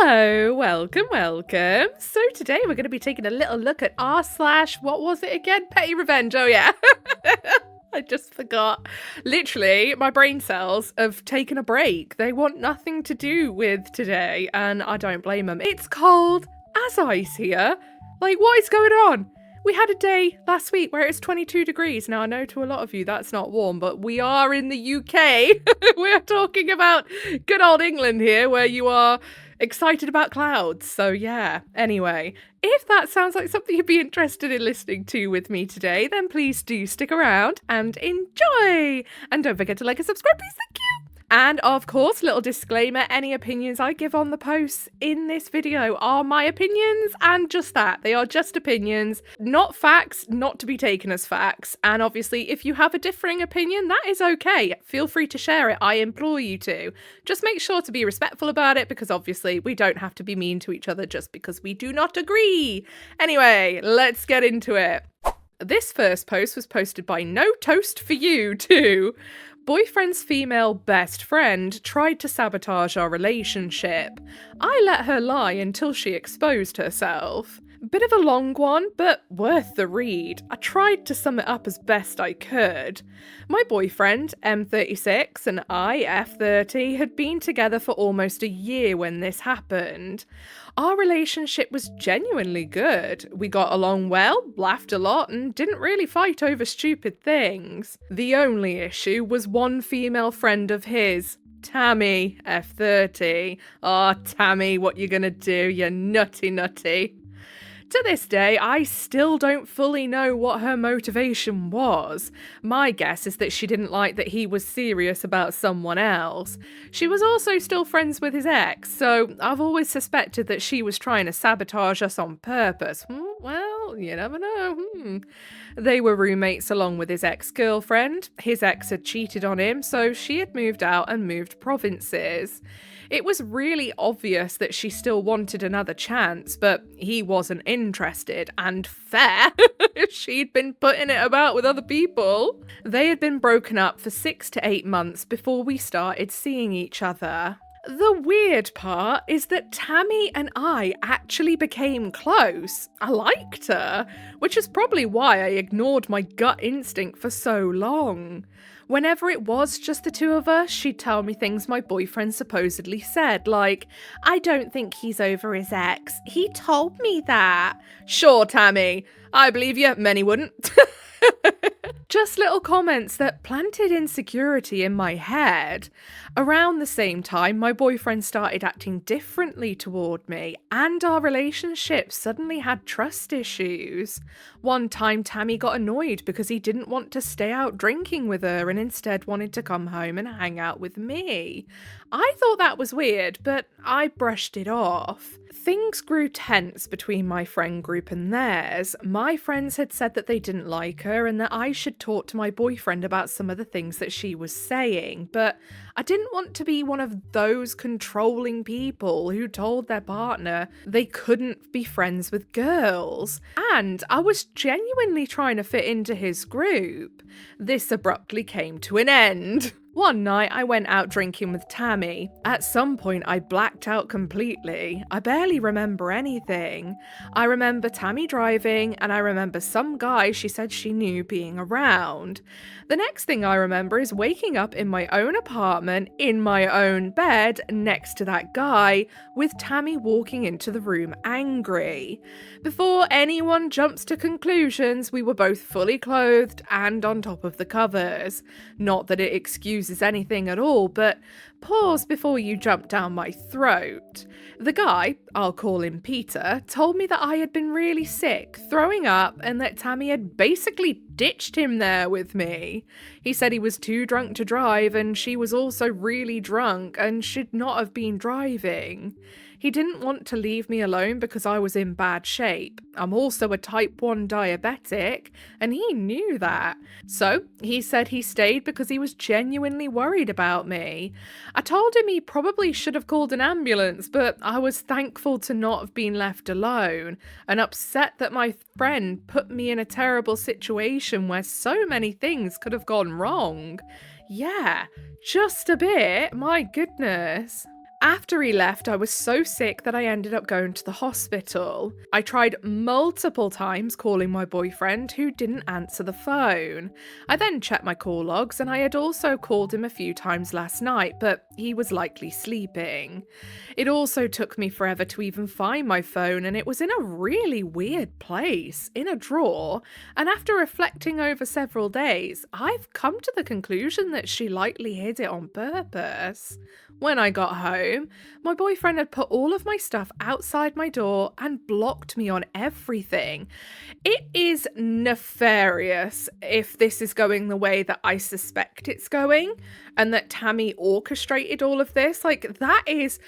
Hello, welcome. So today we're going to be taking a little look at what was it again? PettyRevenge, oh yeah. I just forgot. Literally, my brain cells have taken a break. They want nothing to do with today, and I don't blame them. It's cold as ice here. Like, what is going on? We had a day last week where it's 22 degrees. Now, I know to a lot of you that's not warm, but we are in the UK. We're talking about good old England here, where you are excited about clouds. So yeah, anyway, if that sounds like something you'd be interested in listening to with me today, then please do stick around and enjoy. And don't forget to like and subscribe, please. Thank you. And of course, little disclaimer, any opinions I give on the posts in this video are my opinions, and just that. They are just opinions, not facts, not to be taken as facts. And obviously, if you have a differing opinion, that is okay. Feel free to share it. I implore you to. Just make sure to be respectful about it, because obviously we don't have to be mean to each other just because we do not agree. Anyway, let's get into it. This first post was posted by No Toast For You too. Boyfriend's female best friend tried to sabotage our relationship. I let her lie until she exposed herself. Bit of a long one, but worth the read. I tried to sum it up as best I could. My boyfriend, M36, and I, F30, had been together for almost a year when this happened. Our relationship was genuinely good. We got along well, laughed a lot, and didn't really fight over stupid things. The only issue was one female friend of his, Tammy, F30. Aw, Tammy, what you gonna do, you nutty. To this day, I still don't fully know what her motivation was. My guess is that she didn't like that he was serious about someone else. She was also still friends with his ex, so I've always suspected that she was trying to sabotage us on purpose. Well, you never know. They were roommates along with his ex-girlfriend. His ex had cheated on him, so she had moved out and moved provinces. It was really obvious that she still wanted another chance, but he wasn't interested, and fair. She'd been putting it about with other people. They had been broken up for 6 to 8 months before we started seeing each other. The weird part is that Tammy and I actually became close. I liked her, which is probably why I ignored my gut instinct for so long. Whenever it was just the two of us, she'd tell me things my boyfriend supposedly said, like, "I don't think he's over his ex. He told me that." Sure, Tammy, I believe you. Many wouldn't. Just little comments that planted insecurity in my head. Around the same time, my boyfriend started acting differently toward me, and our relationship suddenly had trust issues. One time, Tammy got annoyed because he didn't want to stay out drinking with her and instead wanted to come home and hang out with me. I thought that was weird, but I brushed it off. Things grew tense between my friend group and theirs. My friends had said that they didn't like her and that I should talk to my boyfriend about some of the things that she was saying, but I didn't want to be one of those controlling people who told their partner they couldn't be friends with girls. And I was genuinely trying to fit into his group. This abruptly came to an end. One night, I went out drinking with Tammy. At some point, I blacked out completely. I barely remember anything. I remember Tammy driving, and I remember some guy she said she knew being around. The next thing I remember is waking up in my own apartment, in my own bed, next to that guy, with Tammy walking into the room angry. Before anyone jumps to conclusions, we were both fully clothed and on top of the covers. Not that it excuses anything at all, but pause before you jump down my throat. The guy, I'll call him Peter, told me that I had been really sick, throwing up, and that Tammy had basically ditched him there with me. He said he was too drunk to drive, and she was also really drunk and should not have been driving. He didn't want to leave me alone because I was in bad shape. I'm also a type 1 diabetic, and he knew that. So he said he stayed because he was genuinely worried about me. I told him he probably should have called an ambulance, but I was thankful to not have been left alone, and upset that my friend put me in a terrible situation where so many things could have gone wrong. Yeah, just a bit, my goodness. After he left, I was so sick that I ended up going to the hospital. I tried multiple times calling my boyfriend, who didn't answer the phone. I then checked my call logs, and I had also called him a few times last night, but he was likely sleeping. It also took me forever to even find my phone, and it was in a really weird place, in a drawer, and after reflecting over several days, I've come to the conclusion that she likely hid it on purpose. When I got home, my boyfriend had put all of my stuff outside my door and blocked me on everything. It is nefarious if this is going the way that I suspect it's going, and that Tammy orchestrated all of this. Like, that is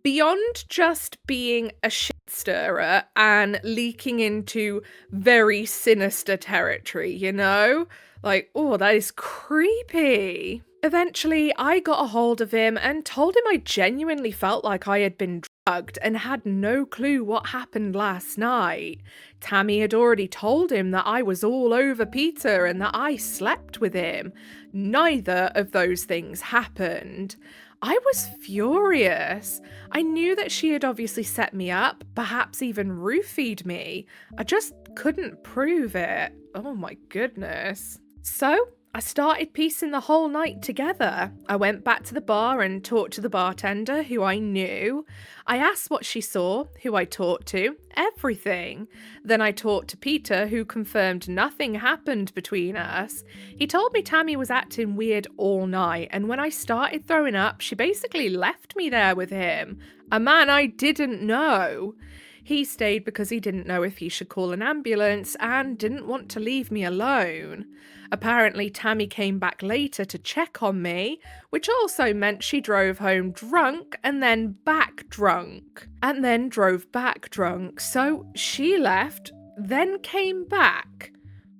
beyond just being a shit stirrer and leaking into very sinister territory, you know? Like, oh, that is creepy. Eventually, I got a hold of him and told him I genuinely felt like I had been drugged and had no clue what happened last night. Tammy had already told him that I was all over Peter and that I slept with him. Neither of those things happened. I was furious. I knew that she had obviously set me up, perhaps even roofied me. I just couldn't prove it. Oh my goodness. So, I started piecing the whole night together. I went back to the bar and talked to the bartender, who I knew. I asked what she saw, who I talked to, everything. Then I talked to Peter, who confirmed nothing happened between us. He told me Tammy was acting weird all night, and when I started throwing up, she basically left me there with him, a man I didn't know. He stayed because he didn't know if he should call an ambulance and didn't want to leave me alone. Apparently, Tammy came back later to check on me, which also meant she drove home drunk and then back drunk, and then drove back drunk. So she left, then came back.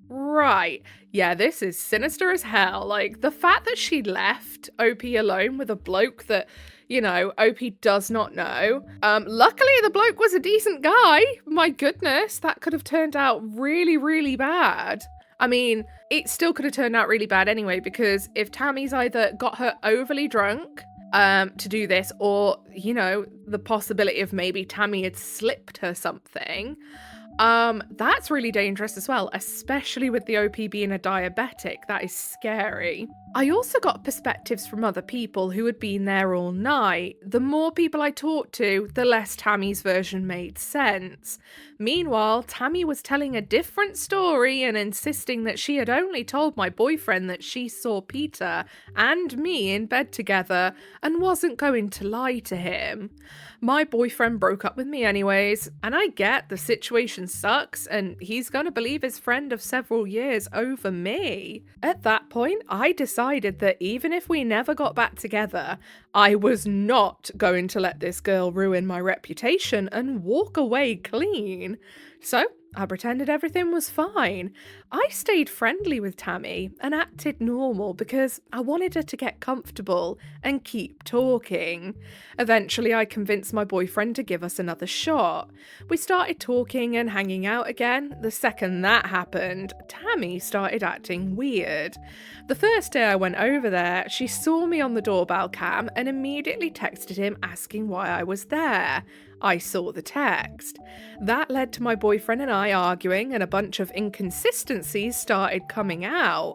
Right. Yeah, this is sinister as hell. Like, the fact that she left OP alone with a bloke that, you know, OP does not know. Luckily, the bloke was a decent guy. My goodness, that could have turned out really, really bad. I mean, it still could have turned out really bad anyway, because if Tammy's either got her overly drunk to do this, or, you know, the possibility of maybe Tammy had slipped her something, that's really dangerous as well, especially with the OP being a diabetic. That is scary. I also got perspectives from other people who had been there all night. The more people I talked to, the less Tammy's version made sense. Meanwhile, Tammy was telling a different story and insisting that she had only told my boyfriend that she saw Peter and me in bed together and wasn't going to lie to him. My boyfriend broke up with me anyways, and I get the situation sucks and he's gonna believe his friend of several years over me. At that point, I decided that even if we never got back together, I was not going to let this girl ruin my reputation and walk away clean. So, I pretended everything was fine. I stayed friendly with Tammy and acted normal because I wanted her to get comfortable and keep talking. Eventually, I convinced my boyfriend to give us another shot. We started talking and hanging out again. The second that happened, Tammy started acting weird. The first day I went over there, she saw me on the doorbell cam and immediately texted him asking why I was there. I saw the text. That led to my boyfriend and I arguing, and a bunch of inconsistencies started coming out.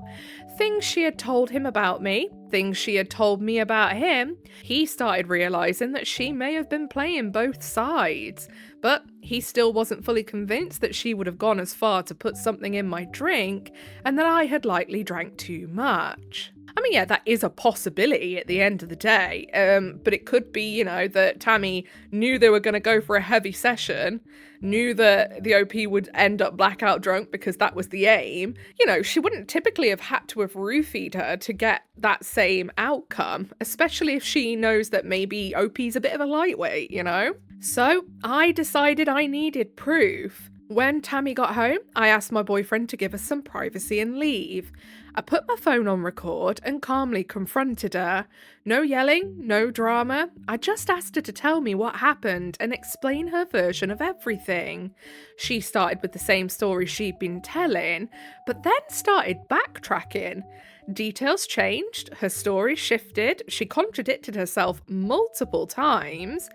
Things she had told him about me, things she had told me about him. He started realizing that she may have been playing both sides, but he still wasn't fully convinced that she would have gone as far to put something in my drink, and that I had likely drank too much. I mean, yeah, that is a possibility at the end of the day, but it could be, you know, that Tammy knew they were going to go for a heavy session, knew that the OP would end up blackout drunk because that was the aim. You know, she wouldn't typically have had to have roofied her to get that same outcome, especially if she knows that maybe OP's a bit of a lightweight, you know? So I decided I needed proof. When Tammy got home, I asked my boyfriend to give us some privacy and leave. I put my phone on record and calmly confronted her. No yelling, no drama. I just asked her to tell me what happened and explain her version of everything. She started with the same story she'd been telling, but then started backtracking. Details changed, her story shifted, she contradicted herself multiple times.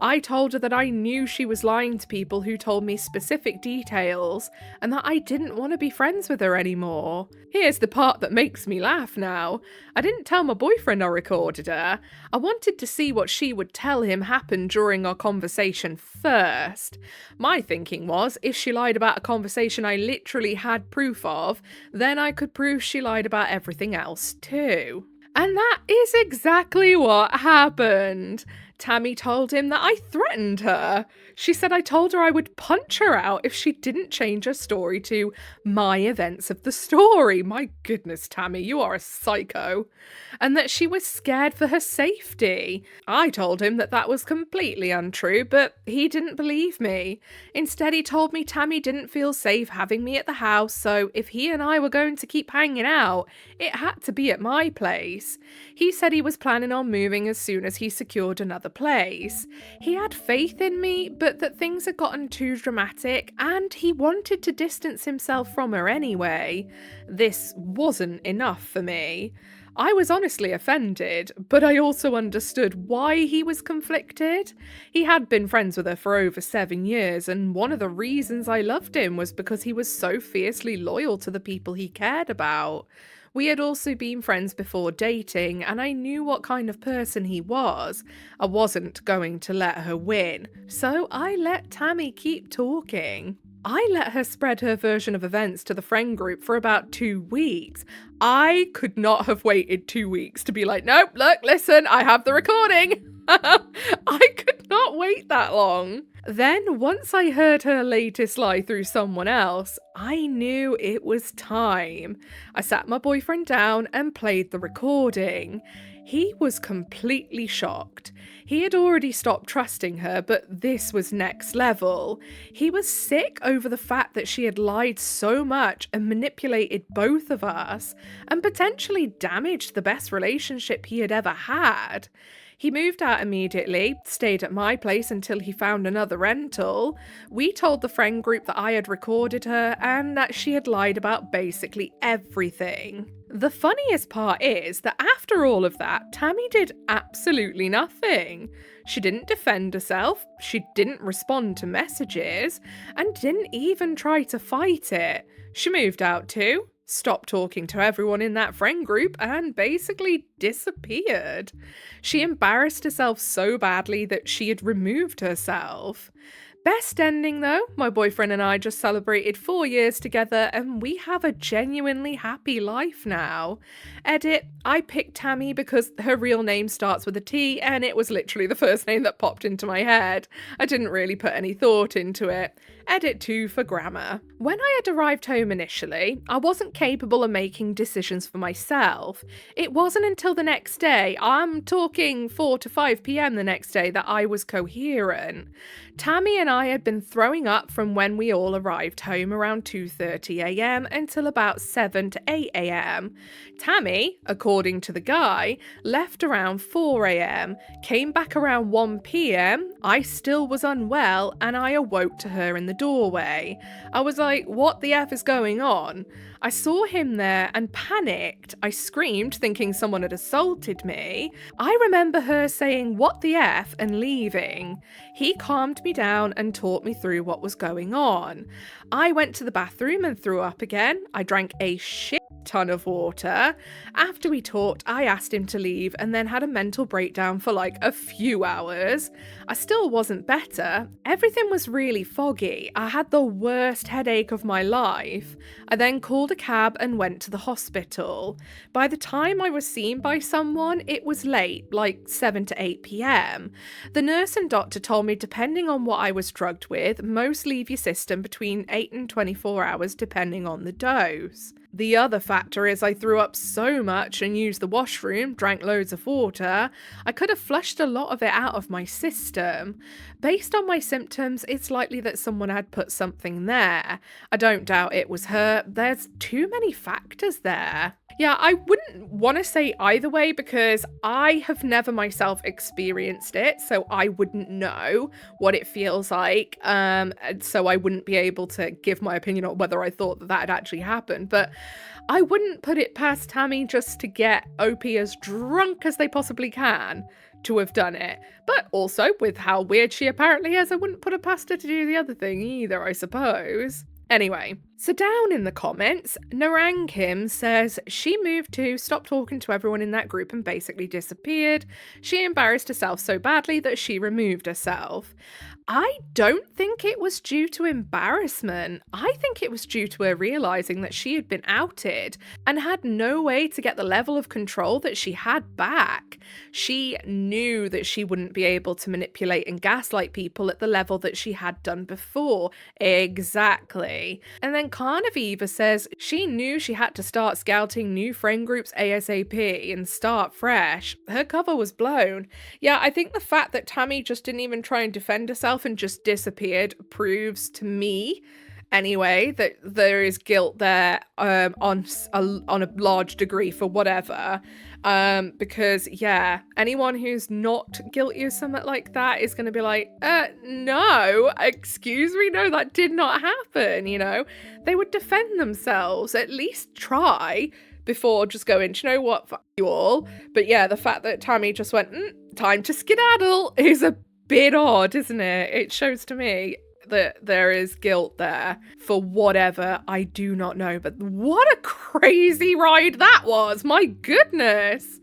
I told her that I knew she was lying to people who told me specific details and that I didn't want to be friends with her anymore. Here's the part that makes me laugh now. I didn't tell my boyfriend I recorded her. I wanted to see what she would tell him happened during our conversation first. My thinking was, if she lied about a conversation I literally had proof of, then I could prove she lied about everything else too. And that is exactly what happened. Tammy told him that I threatened her. She said I told her I would punch her out if she didn't change her story to my events of the story. My goodness, Tammy, you are a psycho. And that she was scared for her safety. I told him that that was completely untrue, but he didn't believe me. Instead, he told me Tammy didn't feel safe having me at the house, so if he and I were going to keep hanging out, it had to be at my place. He said he was planning on moving as soon as he secured another place. He had faith in me, but that things had gotten too dramatic and he wanted to distance himself from her anyway. This wasn't enough for me. I was honestly offended, but I also understood why he was conflicted. He had been friends with her for over 7 years, and one of the reasons I loved him was because he was so fiercely loyal to the people he cared about. We had also been friends before dating, and I knew what kind of person he was. I wasn't going to let her win, so I let Tammy keep talking. I let her spread her version of events to the friend group for about 2 weeks. I could not have waited 2 weeks to be like, nope, look, listen, I have the recording. I could not wait that long. Then, once I heard her latest lie through someone else, I knew it was time. I sat my boyfriend down and played the recording. He was completely shocked. He had already stopped trusting her, but this was next level. He was sick over the fact that she had lied so much and manipulated both of us, and potentially damaged the best relationship he had ever had. He moved out immediately, stayed at my place until he found another rental. We told the friend group that I had recorded her and that she had lied about basically everything. The funniest part is that after all of that, Tammy did absolutely nothing. She didn't defend herself, she didn't respond to messages, and didn't even try to fight it. She moved out too, stopped talking to everyone in that friend group, and basically disappeared. She embarrassed herself so badly that she had removed herself. Best ending though, my boyfriend and I just celebrated 4 years together and we have a genuinely happy life now. Edit, I picked Tammy because her real name starts with a T and it was literally the first name that popped into my head. I didn't really put any thought into it. Edit 2 for grammar. When I had arrived home initially, I wasn't capable of making decisions for myself. It wasn't until the next day, I'm talking 4 to 5 p.m. the next day, that I was coherent. Tammy and I had been throwing up from when we all arrived home around 2:30 a.m. until about 7 to 8 a.m. Tammy, according to the guy, left around 4 a.m, came back around 1 p.m, I still was unwell, and I awoke to her in the doorway. I was like, what the F is going on? I saw him there and panicked. I screamed, thinking someone had assaulted me. I remember her saying, what the F, and leaving. He calmed me down and taught me through what was going on. I went to the bathroom and threw up again. I drank a shit ton of water. After we talked, I asked him to leave and then had a mental breakdown for like a few hours. I still wasn't better. Everything was really foggy. I had the worst headache of my life. I then called a cab and went to the hospital. By the time I was seen by someone, it was late, like 7 to 8 p.m. The nurse and doctor told me depending on what I was drugged with, most leave your system between 8 and 24 hours depending on the dose. The other factor is I threw up so much and used the washroom, drank loads of water, I could have flushed a lot of it out of my system. Based on my symptoms, it's likely that someone had put something there. I don't doubt it was her. There's too many factors there. Yeah, I wouldn't want to say either way because I have never myself experienced it, so I wouldn't know what it feels like. And so I wouldn't be able to give my opinion on whether I thought that had actually happened. But I wouldn't put it past Tammy just to get Opie as drunk as they possibly can to have done it. But also, with how weird she apparently is, I wouldn't put it past her to do the other thing either, I suppose. Anyway, so down in the comments, Narang Kim says she moved to stop talking to everyone in that group and basically disappeared. She embarrassed herself so badly that she removed herself. I don't think it was due to embarrassment. I think it was due to her realizing that she had been outed and had no way to get the level of control that she had back. She knew that she wouldn't be able to manipulate and gaslight people at the level that she had done before. Exactly. And then Carniviva says she knew she had to start scouting new friend groups ASAP and start fresh. Her cover was blown. Yeah, I think the fact that Tammy just didn't even try and defend herself and just disappeared proves to me anyway that there is guilt there on a large degree for whatever, because yeah, anyone who's not guilty of something like that is going to be like, no, excuse me, no, that did not happen. You know, they would defend themselves, at least try before just going, you know what, fuck you all. But yeah, the fact that Tammy just went, time to skedaddle is a bit odd, isn't it? It shows to me that there is guilt there for whatever, I do not know. But what a crazy ride that was. My goodness.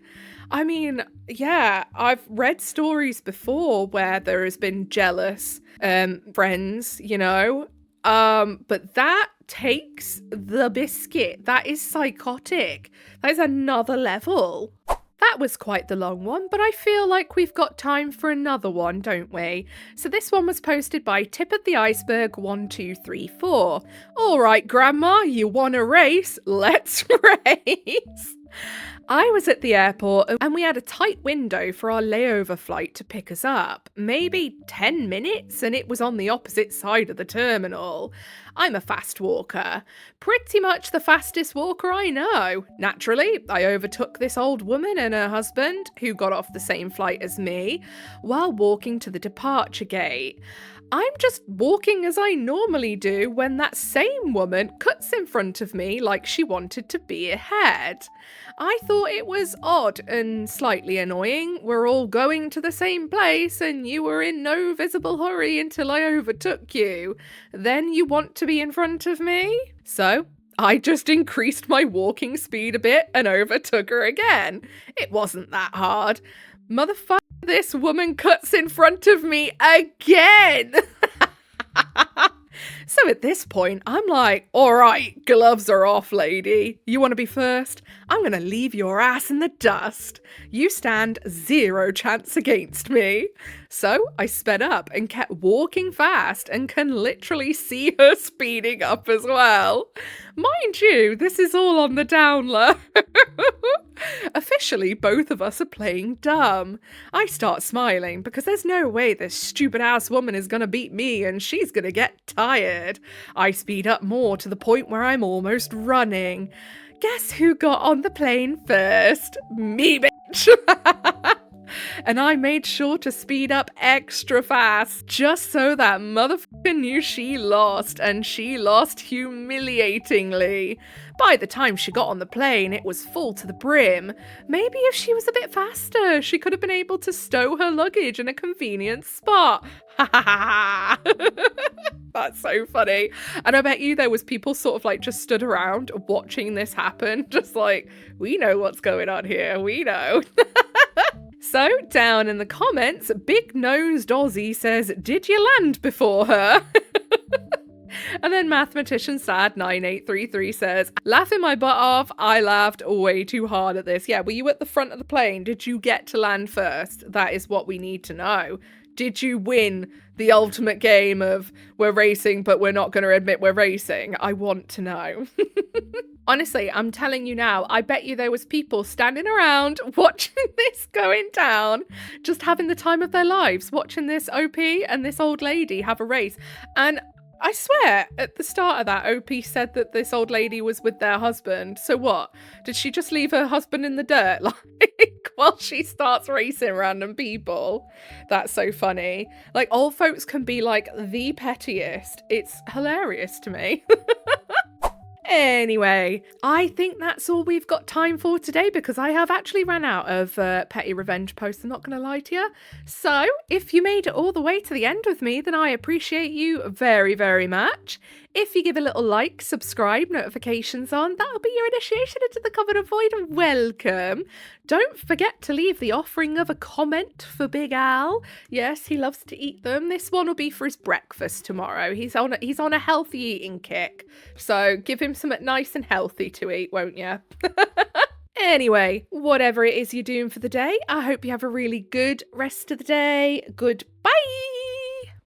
I mean, yeah, I've read stories before where there has been jealous friends, you know, but that takes the biscuit. That is psychotic. That is another level. That was quite the long one, but I feel like we've got time for another one, don't we? So this one was posted by Tip of the Iceberg 1234. All right, Grandma, you want a race? Let's race. I was at the airport and we had a tight window for our layover flight to pick us up. Maybe 10 minutes and it was on the opposite side of the terminal. I'm a fast walker. Pretty much the fastest walker I know. Naturally, I overtook this old woman and her husband, who got off the same flight as me, while walking to the departure gate. I'm just walking as I normally do when that same woman cuts in front of me like she wanted to be ahead. I thought it was odd and slightly annoying. We're all going to the same place and you were in no visible hurry until I overtook you. Then you want to be in front of me? So I just increased my walking speed a bit and overtook her again. It wasn't that hard. Motherfucker, this woman cuts in front of me again. So at this point, I'm like, all right, gloves are off, lady. You want to be first? I'm going to leave your ass in the dust. You stand 0 chance against me. So I sped up and kept walking fast and can literally see her speeding up as well. Mind you, this is all on the down low. Officially, both of us are playing dumb. I start smiling because there's no way this stupid ass woman is going to beat me and she's going to get tired. I speed up more to the point where I'm almost running. Guess who got on the plane first? Me, bitch! And I made sure to speed up extra fast, just so that motherfucker knew she lost, and she lost humiliatingly. By the time she got on the plane, it was full to the brim. Maybe if she was a bit faster, she could have been able to stow her luggage in a convenient spot. Ha ha ha! That's so funny. And I bet you there was people sort of like just stood around watching this happen, just like, we know what's going on here, we know. So, down in the comments, Big Nosed Aussie says, did you land before her? And then Mathematician Sad 9833 says, laughing my butt off, I laughed way too hard at this. Yeah, were you at the front of the plane? Did you get to land first? That is what we need to know. Did you win the ultimate game of we're racing, but we're not going to admit we're racing? I want to know. Honestly, I'm telling you now, I bet you there was people standing around watching this going down, just having the time of their lives, watching this OP and this old lady have a race. And I swear, at the start of that, OP said that this old lady was with their husband. So what? Did she just leave her husband in the dirt, like, while she starts racing random people? That's so funny. Like, old folks can be, like, the pettiest. It's hilarious to me. Anyway, I think that's all we've got time for today because I have actually ran out of petty revenge posts, I'm not going to lie to you. So, if you made it all the way to the end with me, then I appreciate you very, very much. If you give a little like, subscribe, notifications on, that'll be your initiation into the Coven of Void and welcome. Don't forget to leave the offering of a comment for Big Al. Yes, he loves to eat them. This one will be for his breakfast tomorrow. He's on a healthy eating kick. So give him something nice and healthy to eat, won't you? Anyway, whatever it is you're doing for the day, I hope you have a really good rest of the day. Goodbye.